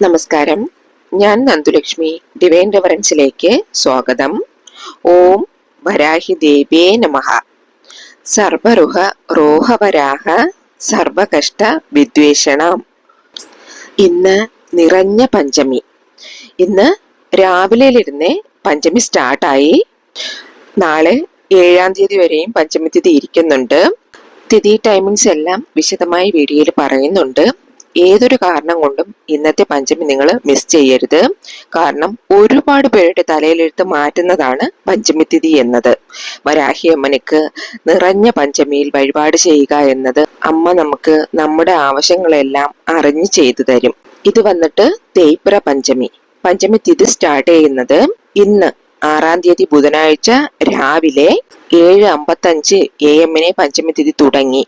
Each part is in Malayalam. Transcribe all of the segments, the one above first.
നമസ്കാരം. ഞാൻ നന്ദുലക്ഷ്മി. ഡിവൈൻ റെവറൻസിലേക്ക് സ്വാഗതം. ഓം വരാഹി ദേവ്യേ നമഃ. സർവരുഹ റോഹവരാഹ സർവകഷ്ട വിദ്വേഷണം. ഇന്ന് നിറഞ്ഞ പഞ്ചമി. ഇന്ന് രാവിലെയിരുന്നേ പഞ്ചമി സ്റ്റാർട്ടായി. നാളെ 7-ാം തീയതി വരെയും പഞ്ചമി തിഥി ഇരിക്കുന്നുണ്ട്. തിഥി ടൈമിങ്സ് എല്ലാം വിശദമായി വീഡിയോയിൽ പറയുന്നുണ്ട്. ഏതൊരു കാരണം കൊണ്ടും ഇന്നത്തെ പഞ്ചമി നിങ്ങൾ മിസ് ചെയ്യരുത്. കാരണം ഒരുപാട് പേരുടെ തലയിലെടുത്ത് മാറ്റുന്നതാണ് പഞ്ചമി തിഥി എന്നത്. വരാഹി അമ്മനിക്ക് നിറഞ്ഞ പഞ്ചമിയിൽ വഴിപാട് ചെയ്യുക എന്നത് അമ്മ നമുക്ക് നമ്മുടെ ആവശ്യങ്ങളെല്ലാം അറിഞ്ഞു ചെയ്തു തരും. ഇത് വന്നിട്ട് തേയ്പ്ര പഞ്ചമി. പഞ്ചമി തിഥി സ്റ്റാർട്ട് ചെയ്യുന്നത് ഇന്ന് 6-ാം തീയതി ബുധനാഴ്ച രാവിലെ 7:55 AM പഞ്ചമി തിഥി തുടങ്ങി.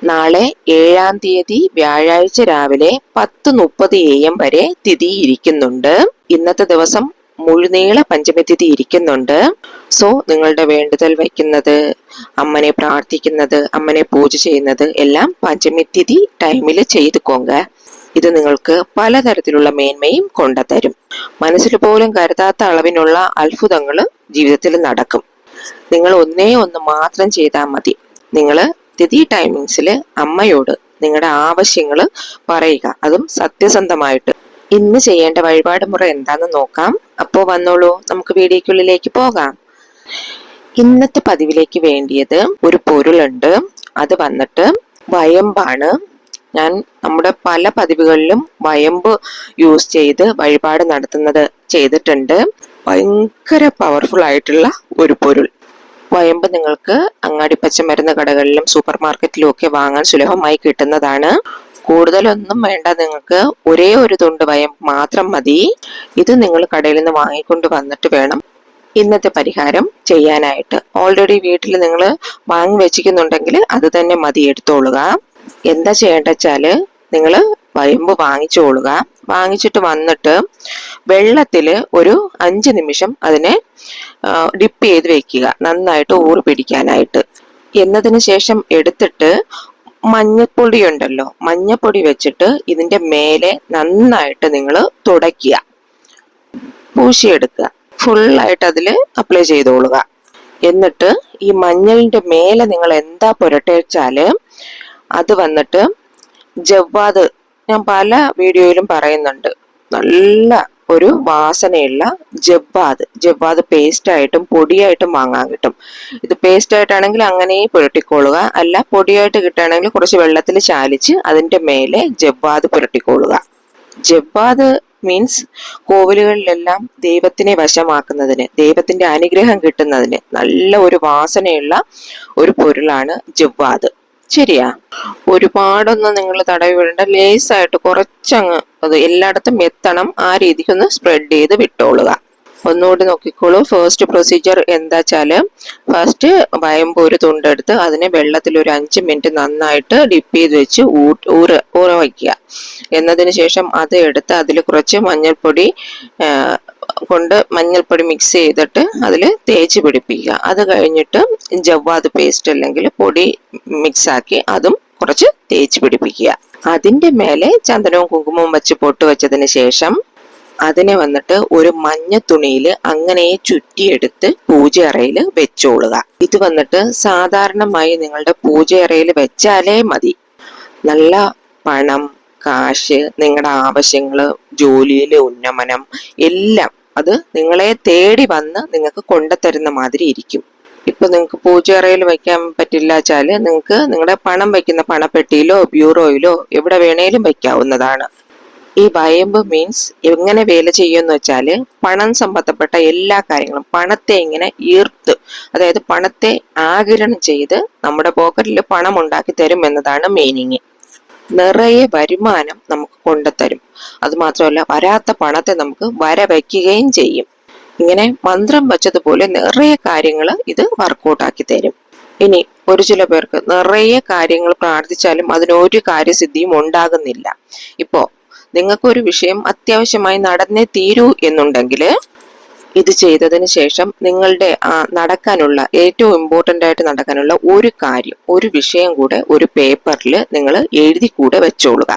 നാളെ 7-ാം തീയതി വ്യാഴാഴ്ച രാവിലെ 10:30 AM വരെ തിഥി ഇരിക്കുന്നുണ്ട്. ഇന്നത്തെ ദിവസം മുഴുനീള പഞ്ചമി തിഥി ഇരിക്കുന്നുണ്ട്. സോ നിങ്ങളുടെ വേണ്ടുതൽ വയ്ക്കുന്നത്, അമ്മനെ പ്രാർത്ഥിക്കുന്നത്, അമ്മനെ പൂജ ചെയ്യുന്നത് എല്ലാം പഞ്ചമി തിഥി ടൈമിൽ ചെയ്തുക്കോങ്ക. ഇത് നിങ്ങൾക്ക് പലതരത്തിലുള്ള മേന്മയും കൊണ്ടുതരും. മനസ്സിൽ പോലും കരുതാത്ത അളവിനുള്ള അത്ഭുതങ്ങൾ ജീവിതത്തിൽ നടക്കും. നിങ്ങൾ ഒന്നേ ഒന്ന് മാത്രം ചെയ്താൽ മതി. നിങ്ങൾ തിഥി ടൈമിങ്സിൽ അമ്മയോട് നിങ്ങളുടെ ആവശ്യങ്ങൾ പറയുക, അതും സത്യസന്ധമായിട്ട്. ഇന്ന് ചെയ്യേണ്ട വഴിപാട് മുറ എന്താന്ന് നോക്കാം. അപ്പോ വന്നോളൂ, നമുക്ക് വീഡിയോക്കുള്ളിലേക്ക് പോകാം. ഇന്നത്തെ പതിവിലേക്ക് വേണ്ടിയത് ഒരു പൊരുളുണ്ട്. അത് വന്നിട്ട് വയമ്പാണ്. ഞാൻ നമ്മുടെ പല പതിവുകളിലും വയമ്പ് യൂസ് ചെയ്ത് വഴിപാട് നടത്തുന്നത് ചെയ്തിട്ടുണ്ട്. ഭയങ്കര പവർഫുൾ ആയിട്ടുള്ള ഒരു പൊരുൾ. വയമ്പ് നിങ്ങൾക്ക് അങ്ങാടി പച്ചമരുന്ന് കടകളിലും സൂപ്പർ മാർക്കറ്റിലും ഒക്കെ വാങ്ങാൻ സുലഭമായി കിട്ടുന്നതാണ്. കൂടുതലൊന്നും വേണ്ട, നിങ്ങൾക്ക് ഒരേ ഒരു തുണ്ട് വയമ്പ് മാത്രം മതി. ഇത് നിങ്ങൾ കടയിൽ നിന്ന് വാങ്ങിക്കൊണ്ട് വന്നിട്ട് വേണം ഇന്നത്തെ പരിഹാരം ചെയ്യാനായിട്ട്. ഓൾറെഡി വീട്ടിൽ നിങ്ങൾ വാങ്ങി വെച്ചിരിക്കുന്നുണ്ടെങ്കിൽ അത് തന്നെ മതി, എടുത്തോളുക. എന്താ ചെയ്യേണ്ട വെച്ചാല് നിങ്ങൾ വയമ്പ് വാങ്ങിച്ചോളുക. വാങ്ങിച്ചിട്ട് വന്നിട്ട് വെള്ളത്തിൽ ഒരു 5 നിമിഷം അതിനെ ഡിപ്പ് ചെയ്ത് വെക്കുക, നന്നായിട്ട് ഊറി പിടിക്കാനായിട്ട്. എന്നതിന് ശേഷം എടുത്തിട്ട് മഞ്ഞപ്പൊടി ഉണ്ടല്ലോ, മഞ്ഞപ്പൊടി വെച്ചിട്ട് ഇതിന്റെ മേലെ നന്നായിട്ട് നിങ്ങൾ തുടയ്ക്കുക, പൂശിയെടുക്കുക. ഫുള്ളായിട്ട് അതിൽ അപ്ലൈ ചെയ്തോളുക. എന്നിട്ട് ഈ മഞ്ഞളിന്റെ മേലെ നിങ്ങൾ എന്താ പുരട്ടിച്ചാല് അത് വന്നിട്ട് ജവ്വാദ്, ഞാൻ പല വീഡിയോയിലും പറയുന്നുണ്ട്, നല്ല ഒരു വാസനയുള്ള ജവ്വാദ് പേസ്റ്റ് ആയിട്ടും പൊടിയായിട്ടും വാങ്ങാൻ കിട്ടും. ഇത് പേസ്റ്റ് ആയിട്ടാണെങ്കിൽ അങ്ങനെ പുരട്ടിക്കൊള്ളുക, അല്ല പൊടിയായിട്ട് കിട്ടുകയാണെങ്കിൽ കുറച്ച് വെള്ളത്തിൽ ചാലിച്ച് അതിന്റെ മേലെ ജവ്വാദ് പുരട്ടിക്കൊള്ളുക. ജവ്വാദ് മീൻസ് കോവിലുകളിലെല്ലാം ദൈവത്തിനെ വശമാക്കുന്നതിന്, ദൈവത്തിന്റെ അനുഗ്രഹം കിട്ടുന്നതിന് നല്ല ഒരു വാസനയുള്ള ഒരു പൊരുളാണ് ജവ്വാദ്. ശരിയാ? ഒരുപാടൊന്നും നിങ്ങൾ തടവി വിടേണ്ട, ലേസായിട്ട് കുറച്ചങ്ങ് അത് എല്ലായിടത്തും എത്തണം, ആ രീതിക്കൊന്ന് സ്പ്രെഡ് ചെയ്ത് വിട്ടോളുക. ഒന്നുകൂടി നോക്കിക്കോളൂ. ഫസ്റ്റ് പ്രൊസീജിയർ എന്താ വെച്ചാല്, ഫസ്റ്റ് വയമ്പ് ഒരു തുണ്ടെടുത്ത് അതിനെ വെള്ളത്തിൽ ഒരു 5 മിനിറ്റ് നന്നായിട്ട് ഡിപ്പ് ചെയ്ത് വെച്ച് ഊറ വയ്ക്കുക. എന്നതിന് ശേഷം അത് എടുത്ത് അതിൽ കുറച്ച് മഞ്ഞൾപ്പൊടി മിക്സ് ചെയ്തിട്ട് അതിൽ തേച്ച് പിടിപ്പിക്കുക. അത് കഴിഞ്ഞിട്ട് ജവ്വാദ് പേസ്റ്റ് അല്ലെങ്കിൽ പൊടി മിക്സ് ആക്കി അതും കുറച്ച് തേച്ച് പിടിപ്പിക്കുക. അതിന്റെ മേലെ ചന്ദനവും കുങ്കുമവും വെച്ച് പൊട്ട് വെച്ചതിന് ശേഷം അതിനെ വന്നിട്ട് ഒരു മഞ്ഞ തുണിയിൽ അങ്ങനെ ചുറ്റിയെടുത്ത് പൂജയറയിൽ വെച്ചോളുക. ഇത് വന്നിട്ട് സാധാരണമായി നിങ്ങളുടെ പൂജയറയിൽ വെച്ചാലേ മതി. നല്ല പണം, കാശ്, നിങ്ങളുടെ ആവശ്യങ്ങള്, ജോലിയിലെ ഉന്നമനം എല്ലാം അത് നിങ്ങളെ തേടി വന്ന് നിങ്ങൾക്ക് കൊണ്ടുതരുന്ന മാതിരി ഇരിക്കും. ഇപ്പൊ നിങ്ങൾക്ക് പൂജയറയിൽ വെക്കാൻ പറ്റില്ല വെച്ചാല് നിങ്ങൾക്ക് നിങ്ങളുടെ പണം വെക്കുന്ന പണപ്പെട്ടിയിലോ ബ്യൂറോയിലോ എവിടെ വേണേലും വെക്കാവുന്നതാണ്. ഈ വയമ്പ് മീൻസ് എങ്ങനെ വേല ചെയ്യുമെന്ന് വെച്ചാല് പണം സംബന്ധപ്പെട്ട എല്ലാ കാര്യങ്ങളും പണത്തെ ഇങ്ങനെ ഈർത്ത്, അതായത് പണത്തെ ആഗിരണം ചെയ്ത് നമ്മുടെ പോക്കറ്റിൽ പണം ഉണ്ടാക്കി തരും എന്നതാണ് മീനിങ്. നിറയെ വരുമാനം നമുക്ക് കൊണ്ടുതരും. അതുമാത്രമല്ല, വരാത്ത പണത്തെ നമുക്ക് വരവയ്ക്കുകയും ചെയ്യും. ഇങ്ങനെ മന്ത്രം വച്ചതുപോലെ നിറയെ കാര്യങ്ങൾ ഇത് വർക്കൗട്ടാക്കി തരും. ഇനി ഒരു ചില പേർക്ക് നിറയെ കാര്യങ്ങൾ പ്രാർത്ഥിച്ചാലും അതിനൊരു കാര്യസിദ്ധിയും ഉണ്ടാകുന്നില്ല. ഇപ്പോ നിങ്ങൾക്കൊരു വിഷയം അത്യാവശ്യമായി നടന്നേ തീരൂ എന്നുണ്ടെങ്കിൽ ഇത് ചെയ്തതിന് ശേഷം നിങ്ങളുടെ നടക്കാനുള്ള ഏറ്റവും ഇമ്പോർട്ടൻ്റ് ആയിട്ട് നടക്കാനുള്ള ഒരു വിഷയം കൂടെ ഒരു പേപ്പറിൽ നിങ്ങൾ എഴുതി കൂടെ വെച്ചോളുക.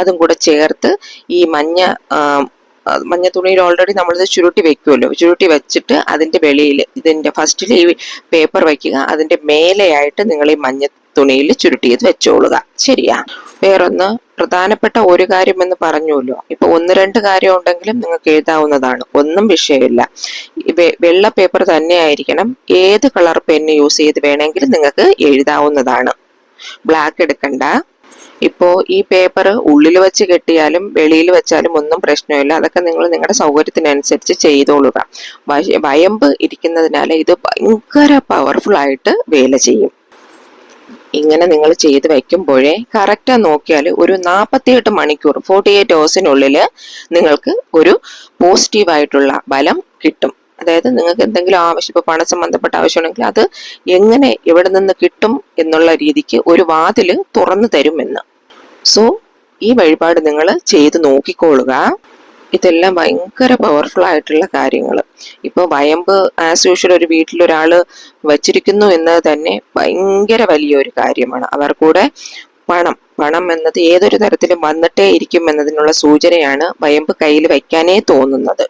അതും കൂടെ ചേർത്ത് ഈ മഞ്ഞ തുണിയിൽ ഓൾറെഡി നമ്മളിത് ചുരുട്ടി വെക്കുമല്ലോ, ചുരുട്ടി വെച്ചിട്ട് അതിൻ്റെ വെളിയിൽ ഇതിൻ്റെ ഫസ്റ്റിൽ ഈ പേപ്പർ വയ്ക്കുക, അതിൻ്റെ മേലെയായിട്ട് നിങ്ങൾ ഈ മഞ്ഞ തുണിയിൽ ചുരുട്ടിയത് വെച്ചോളുക. ശരിയാ? വേറൊന്ന് പ്രധാനപ്പെട്ട ഒരു കാര്യം എന്ന് പറഞ്ഞുല്ലോ, ഇപ്പൊ 1-2 കാര്യം ഉണ്ടെങ്കിലും നിങ്ങൾക്ക് എഴുതാവുന്നതാണ്, ഒന്നും വിഷയമില്ല. വെള്ള പേപ്പർ തന്നെ ആയിരിക്കണം, ഏത് കളർ പെന്ന് യൂസ് ചെയ്ത് വേണമെങ്കിലും നിങ്ങൾക്ക് എഴുതാവുന്നതാണ്, ബ്ലാക്ക് എടുക്കണ്ട. ഇപ്പോ ഈ പേപ്പർ ഉള്ളിൽ വെച്ച് കെട്ടിയാലും വെളിയിൽ വെച്ചാലും ഒന്നും പ്രശ്നമില്ല, അതൊക്കെ നിങ്ങൾ നിങ്ങളുടെ സൗകര്യത്തിനനുസരിച്ച് ചെയ്തോളുക. വയമ്പ് ഇരിക്കുന്നതിനാല് ഇത് ഭയങ്കര പവർഫുൾ ആയിട്ട് വേല ചെയ്യും. ഇങ്ങനെ നിങ്ങൾ ചെയ്ത് വെക്കുമ്പോഴേ കറക്റ്റാ നോക്കിയാൽ ഒരു 48 മണിക്കൂർ 48 hours നിങ്ങൾക്ക് ഒരു പോസിറ്റീവായിട്ടുള്ള ബലം കിട്ടും. അതായത് നിങ്ങൾക്ക് എന്തെങ്കിലും ആവശ്യം, ഇപ്പൊ പണ സംബന്ധപ്പെട്ട ആവശ്യമുണ്ടെങ്കിൽ അത് എങ്ങനെ എവിടെ നിന്ന് കിട്ടും എന്നുള്ള രീതിക്ക് ഒരു വാതില് തുറന്നു തരുമെന്ന്. സോ ഈ വഴിപാട് നിങ്ങൾ ചെയ്ത് നോക്കിക്കോളുക. ഇതെല്ലാം ഭയങ്കര പവർഫുൾ ആയിട്ടുള്ള കാര്യങ്ങൾ. ഇപ്പോൾ വയമ്പ് ആസ് യൂഷ്വൽ ഒരു വീട്ടിലൊരാൾ വച്ചിരിക്കുന്നു എന്നത് തന്നെ ഭയങ്കര വലിയൊരു കാര്യമാണ്. അവർക്കൂടെ പണം എന്നത് ഏതൊരു തരത്തിലും വന്നിട്ടേ ഇരിക്കും എന്നതിനുള്ള സൂചനയാണ് വയമ്പ് കയ്യിൽ വയ്ക്കാനേ തോന്നുന്നത്.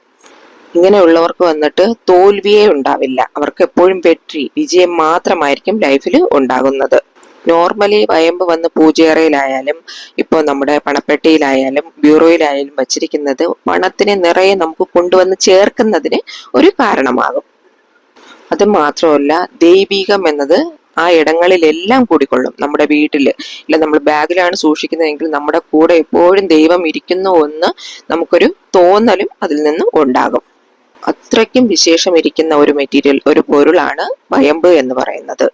ഇങ്ങനെയുള്ളവർക്ക് വന്നിട്ട് തോൽവിയേ ഉണ്ടാവില്ല, അവർക്ക് എപ്പോഴും വിജയം മാത്രമായിരിക്കും ലൈഫിൽ ഉണ്ടാകുന്നത്. നോർമലി വയമ്പ് വന്ന് പൂജയറയിലായാലും ഇപ്പോൾ നമ്മുടെ പണപ്പെട്ടിയിലായാലും ബ്യൂറോയിലായാലും വച്ചിരിക്കുന്നത് പണത്തിനെ നിറയെ നമുക്ക് കൊണ്ടുവന്ന് ചേർക്കുന്നതിന് ഒരു കാരണമാകും. അത് മാത്രമല്ല, ദൈവികം എന്നത് ആ ഇടങ്ങളിലെല്ലാം കൂടിക്കൊള്ളും. നമ്മുടെ വീട്ടില് ഇല്ല, നമ്മൾ ബാഗിലാണ് സൂക്ഷിക്കുന്നതെങ്കിൽ നമ്മുടെ കൂടെ എപ്പോഴും ദൈവം ഇരിക്കുന്നു എന്ന് നമുക്കൊരു തോന്നലും അതിൽ നിന്ന് ഉണ്ടാകും. അത്രയ്ക്കും വിശേഷം ഇരിക്കുന്ന ഒരു മെറ്റീരിയൽ, ഒരു പൊരുളാണ് വയമ്പ് എന്ന് പറയുന്നത്.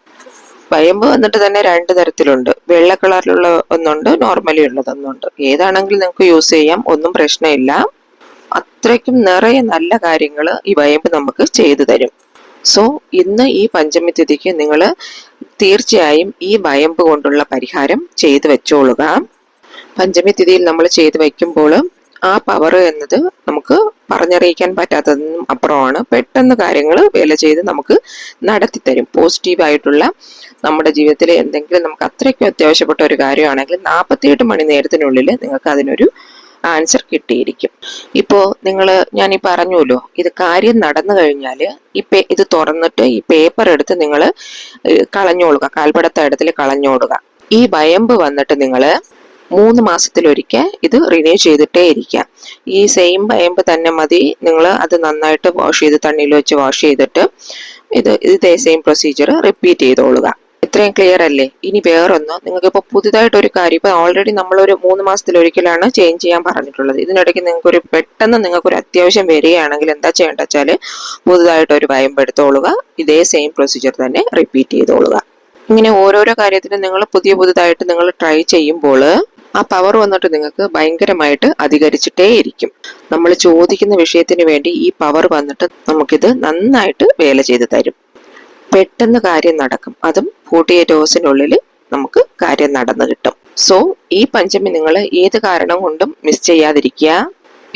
വയമ്പ് വന്നിട്ട് തന്നെ 2 തരത്തിലുണ്ട്, വെള്ള കളറിലുള്ള ഒന്നുണ്ട്, നോർമലി ഉള്ളതൊന്നുണ്ട്. ഏതാണെങ്കിലും നിങ്ങൾക്ക് യൂസ് ചെയ്യാം, ഒന്നും പ്രശ്നമില്ല. അത്രയ്ക്കും നിറയെ നല്ല കാര്യങ്ങൾ ഈ വയമ്പ് നമുക്ക് ചെയ്തു തരും. സോ ഇന്ന് ഈ പഞ്ചമി തിഥിക്ക് നിങ്ങൾ തീർച്ചയായും ഈ വയമ്പ് കൊണ്ടുള്ള പരിഹാരം ചെയ്തു വെച്ചോളുക. പഞ്ചമി തിഥിയിൽ നമ്മൾ ചെയ്തു വയ്ക്കുമ്പോൾ ആ പവർ എന്നത് നമുക്ക് പറഞ്ഞറിയിക്കാൻ പറ്റാത്തതിനും അപ്പുറമാണ്. പെട്ടെന്ന് കാര്യങ്ങൾ വേല ചെയ്ത് നമുക്ക് നടത്തിത്തരും. പോസിറ്റീവായിട്ടുള്ള നമ്മുടെ ജീവിതത്തിൽ എന്തെങ്കിലും നമുക്ക് അത്രയ്ക്കും അത്യാവശ്യപ്പെട്ട ഒരു കാര്യമാണെങ്കിൽ 48 മണി നേരത്തിനുള്ളിൽ നിങ്ങൾക്ക് അതിനൊരു ആൻസർ കിട്ടിയിരിക്കും. ഇപ്പോൾ ഞാനീ പറഞ്ഞുല്ലോ, ഇത് കാര്യം നടന്നു കഴിഞ്ഞാൽ ഇത് തുറന്നിട്ട് ഈ പേപ്പർ എടുത്ത് നിങ്ങൾ കളഞ്ഞോളുക, കാൽപ്പടത്ത ഇടത്തിൽ കളഞ്ഞോടുക. ഈ വയമ്പ് വന്നിട്ട് നിങ്ങൾ 3 മാസത്തിലൊരിക്കൽ ഇത് റിന്യൂ ചെയ്തിട്ടേ ഇരിക്കാം. ഈ സെയിം വയമ്പ് തന്നെ മതി, നിങ്ങൾ അത് നന്നായിട്ട് വാഷ് ചെയ്ത് തണ്ണിയിൽ വെച്ച് വാഷ് ചെയ്തിട്ട് ഇതേ സെയിം പ്രൊസീജിയർ റിപ്പീറ്റ് ചെയ്തോളുക. ഇത്രയും ക്ലിയർ അല്ലേ? ഇനി വേറൊന്ന്, നിങ്ങൾക്ക് ഇപ്പോൾ പുതുതായിട്ടൊരു കാര്യം, ഇപ്പൊ ഓൾറെഡി നമ്മളൊരു 3 മാസത്തിലൊരിക്കലാണ് ചേഞ്ച് ചെയ്യാൻ പറഞ്ഞിട്ടുള്ളത്. ഇതിനിടയ്ക്ക് പെട്ടെന്ന് നിങ്ങൾക്കൊരു അത്യാവശ്യം വരികയാണെങ്കിൽ എന്താ ചെയ്യേണ്ട വെച്ചാൽ പുതുതായിട്ടൊരു വയമ്പ് എടുത്തോളുക, ഇതേ സെയിം പ്രൊസീജിയർ തന്നെ റിപ്പീറ്റ് ചെയ്തോളുക. ഇങ്ങനെ ഓരോരോ കാര്യത്തിനും നിങ്ങൾ പുതിയതായിട്ട് നിങ്ങൾ ട്രൈ ചെയ്യുമ്പോൾ ആ പവർ വന്നിട്ട് നിങ്ങൾക്ക് ഭയങ്കരമായിട്ട് അധികരിച്ചിട്ടേ ഇരിക്കും. നമ്മൾ ചോദിക്കുന്ന വിഷയത്തിന് വേണ്ടി ഈ പവർ വന്നിട്ട് നമുക്കിത് നന്നായിട്ട് വേല ചെയ്ത് തരും. പെട്ടെന്ന് കാര്യം നടക്കും, അതും 48 hours നമുക്ക് കാര്യം നടന്നു കിട്ടും. സോ ഈ പഞ്ചമി നിങ്ങൾ ഏത് കാരണം കൊണ്ടും മിസ് ചെയ്യാതിരിക്കുക.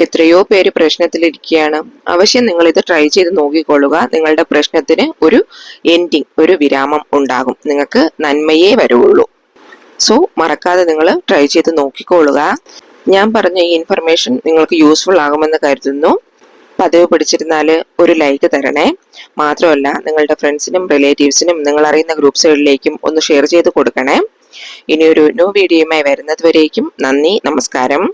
എത്രയോ പേര് പ്രശ്നത്തിലിരിക്കുകയാണ്. അവശ്യം നിങ്ങൾ ഇത് ട്രൈ ചെയ്ത് നോക്കിക്കൊള്ളുക. നിങ്ങളുടെ പ്രശ്നത്തിന് ഒരു എൻഡിങ്, ഒരു വിരാമം ഉണ്ടാകും. നിങ്ങൾക്ക് നന്മയേ വരുള്ളൂ. സോ മറക്കാതെ നിങ്ങൾ ട്രൈ ചെയ്ത് നോക്കിക്കൊള്ളുക. ഞാൻ പറഞ്ഞ ഈ ഇൻഫർമേഷൻ നിങ്ങൾക്ക് യൂസ്ഫുൾ ആകുമെന്ന് കരുതുന്നു. പതിവ് പിടിച്ചിരുന്നാൽ ഒരു ലൈക്ക് തരണേ. മാത്രമല്ല നിങ്ങളുടെ ഫ്രണ്ട്സിനും റിലേറ്റീവ്സിനും നിങ്ങൾ അറിയുന്ന ഗ്രൂപ്പ്സുകളിലേക്കും ഒന്ന് ഷെയർ ചെയ്ത് കൊടുക്കണേ. ഇനിയൊരു ന്യൂ വീഡിയോയുമായി വരുന്നത് വരേക്കും നന്ദി, നമസ്കാരം.